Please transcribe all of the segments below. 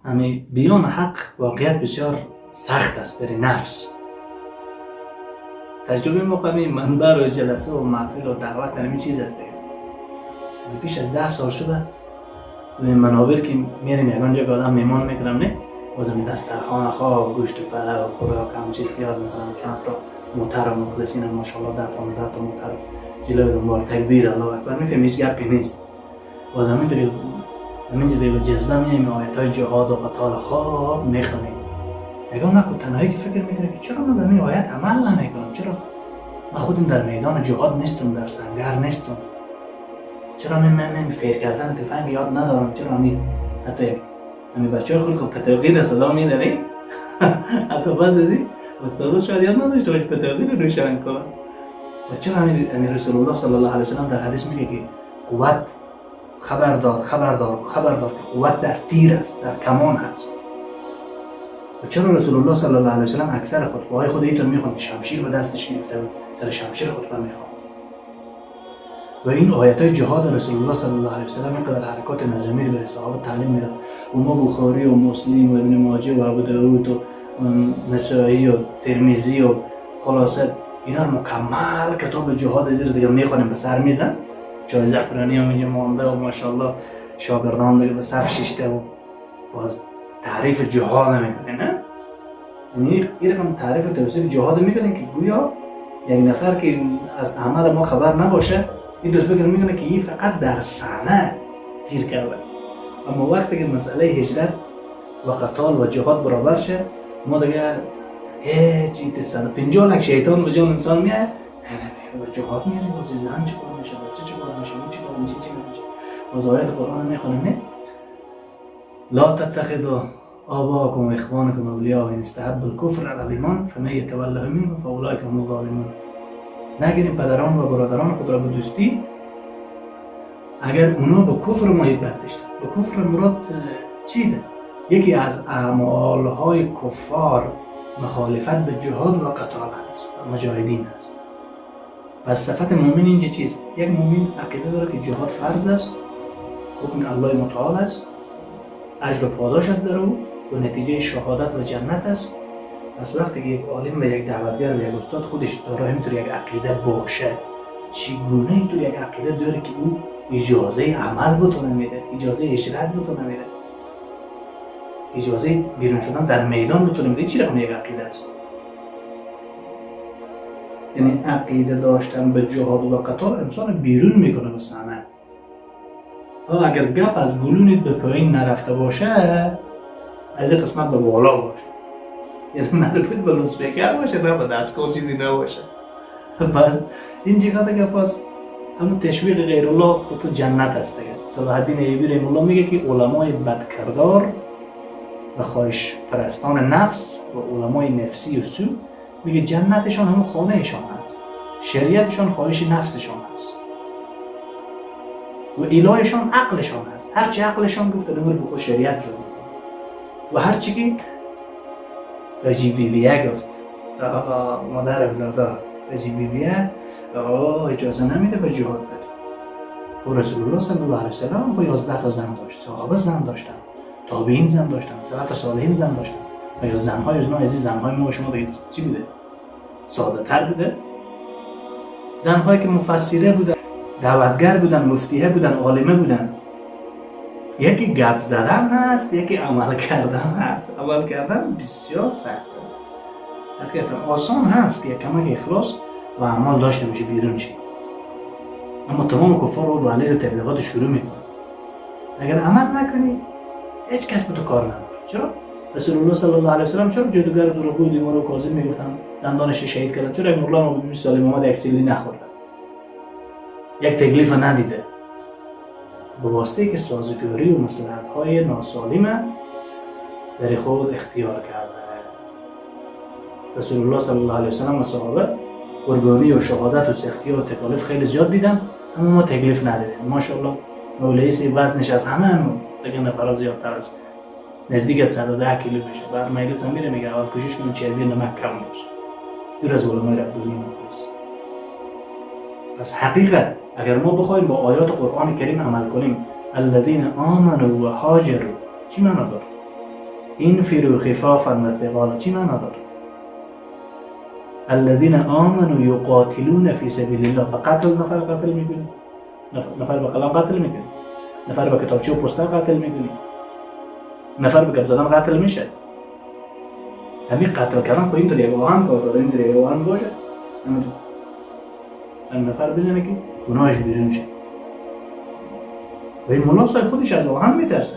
همین بیان حق واقعیت بسیار سخت است برای نفس. تجربه مقامی منبر و جلسه و محفل و دعوت همین چیز است دیگه. پیش از 10 سال شده و منابر که میریم یکان جا که آدم میمان میکنم نه بازم دسترخوان خواه گوشت و پلو و خوراک همون چیز تیار میکنم. چند تا موتر و مخلصین ماشاءالله 10-15 تا موتر جلوی دنبال تکبیر الله اکبر میفهم هیچ گپی نیست. باز همین دیگه جذبه میایم آیت‌های جهاد و قتال خواب میخونیم. یکان وقت تنهایی که فکر میکنه که چرا من به این آیت عمل نمیکنم؟ چرا من خودم در میدان جهاد نیستم، در سنگر نیستم؟ چرا من فیر کردن تفنگ یاد ندارم؟ چرا حتی همین بچه‌ها خود خب پتاقی صدا میداری؟ حتی بعضی از این استادا شاید یاد نداشته باشه پتاقی رو روشن کنه. و چرا همین رسول الله صلی الله علیه و سلم در حدیث میگه که قوت خبردار که قوت در تیر است، در کمان است. و چرا رسول الله صلی الله علیه و سلم اکثر خطبه‌های خود اینطور میخوند که شمشیر به دستش گرفته بود، سر شمشیر خطبه میخوند. و این آیت‌های جهاد رسول الله صلی الله علیه و سلم اینقدر حرکات نظامی رو به صحابه تعلیم میداد. و ما بخاری و مسلم و ابن ماجه و ابو داود و نسائی و ترمذی و خلاصه اینا رو مکمل کتاب جهاد زیر دیگه میخونیم به سر میزن. جای زعفرانی هم اینجا مانده و ماشاءالله شاگردان دیگه به صف شیشته و باز تعریف جهاد میکنه. نه یعنی این رقم تعریف و توصیف جهاد میکنه که گویا یک نفر که از عمل ما خبر نباشه این درست فکر میکنه که این فقط در صحنه تیر کرده. اما وقتی که مسئله هجرت و قتال و جهاد برابر شه ما دیگه هیچی 150 لک شیطان به جان انسان میاد و جهاد میاد بازی زن چه کار میشه، بچه چه کار میشه، چه کار میشه، چی میشه. باز آیات قرآن میخونیم نه لا تتخذوا آباءکم و اخوانکم اولیاء ان استحبوا الکفر علی الایمان فمن یتولهم منکم فاولئک هم الظالمون. نگیریم پدران و برادران خود را به دوستی اگر اونا به کفر محبت داشتن. به کفر مراد چیه؟ یکی از اعمالهای کفار مخالفت به جهاد و قتال هست و مجاهدین هست. پس صفت مومن اینجا چیست؟ یک مومن عقیده داره که جهاد فرض است، حکم الله متعال است، اجر و پاداش است در او و نتیجه شهادت و جنت است. پس وقتی که یک عالم و یک دعوتگر و یک استاد خودش داره همینطور یک عقیده باشه، چگونه اینطور یک عقیده داره که او اجازه عمل بتونه میده، اجازه هجرت بتونه میده، اجازه بیرون شدن در میدان بتونه میده؟ چی رقم یک عقیده است؟ یعنی عقیده داشتن به جهاد و قتال انسان بیرون میکنه به صحنه. اگر گپ از گلونیت به پایین نرفته باشه از این قسمت به بالا باشه، یعنی مربوط به لوسپیکر باشه نه به دستگاه چیزی نباشه. پس این جهاد گپ است همون تشویق غیر الله به تو جنت است دیگه. صلاح الدین ایوبی رحمه الله میگه که علمای بدکردار و خواهش پرستان نفس و علمای نفسی و سو میگه جنتشان همون خانهشان هست، شریعتشان خواهش نفسشان هست و الهشان عقلشان هست. هرچی عقلشان گفته نمور به خود شریعت جور و هرچی که رجی بیبیه گفت مادر اولادا رجی بیبیه اجازه نمیده به جهاد بده. خب رسول الله صلی الله علیه و سلم با 11 تا زن داشت، صحابه زن داشتن، تابعین زن داشتن، سلف صالحین زن داشتن. مگر زنهای از ما از زنهای ما و شما دیگه چی بوده؟ ساده تر بوده؟ زنهایی که مفسره بودن، دعوتگر بودن، مفتیه بودن، عالمه بودن. یکی گپ زدن هست، یکی عمل کردن هست. عمل کردن بسیار سخت است. حقیقتا آسان هست که کمک اخلاص و اعمال داشته باشه بیرون شی. اما تمام کفار رو علیه تبلیغات شروع میکنن. اگر عمل نکنی هیچ کس به تو کار نداره. چرا؟ رسول الله صلی الله علیه و سلم چرا جادوگر دروغگو دیوار و کاذب میگفتن دندانش شهید کردن؟ چرا مولا نبی سالم اومد یک سیلی نخورد، یک تکلیف ندیده؟ به واسطه که سازگاری و مصلحت‌های ناسالم در خود اختیار کرده. رسول الله صلی الله علیه و سلم و صحابه قربانی و شهادت و اختیار و تکالیف خیلی زیاد دیدن، اما ما تکلیف ندیدیم. ماشاءالله مولوی سی وزنش از همه دیگه نفرات زیادتر است، نزدیک 110 کیلو میشه. بر مجلس میره میگه اول کوشش کنید چربی نمک کم باشه. دور از علمای ربانی مخلص. پس حقیقت اگر ما بخوایم با آیات قرآن کریم عمل کنیم، الذین آمنوا و هاجروا، چی معنی داره؟ این فرو خفافا و ثقالا چی معنا داره؟ الذين آمنوا یقاتلون فی سبیل الله. به قتل نفر قتل میکنی، نفر به قلم قتل میکنی، نفر به کتابچه و پوستر قتل میکنی، نفر به گپ زدن قتل میشه. همین قتل کردن خود اینطور یک آهن کار داره، اینطور یک آهن باشه هم نفر بزنه که خونهاش بیرون شه. و این ملا صاحب خودش از آهن میترسه،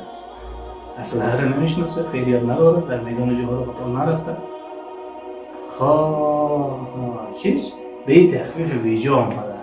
اسلحه رو نمیشناسه، فعلیت نداره، در میدان جهاد قتال نرفته. چیز به این تخفیف ویژه آمده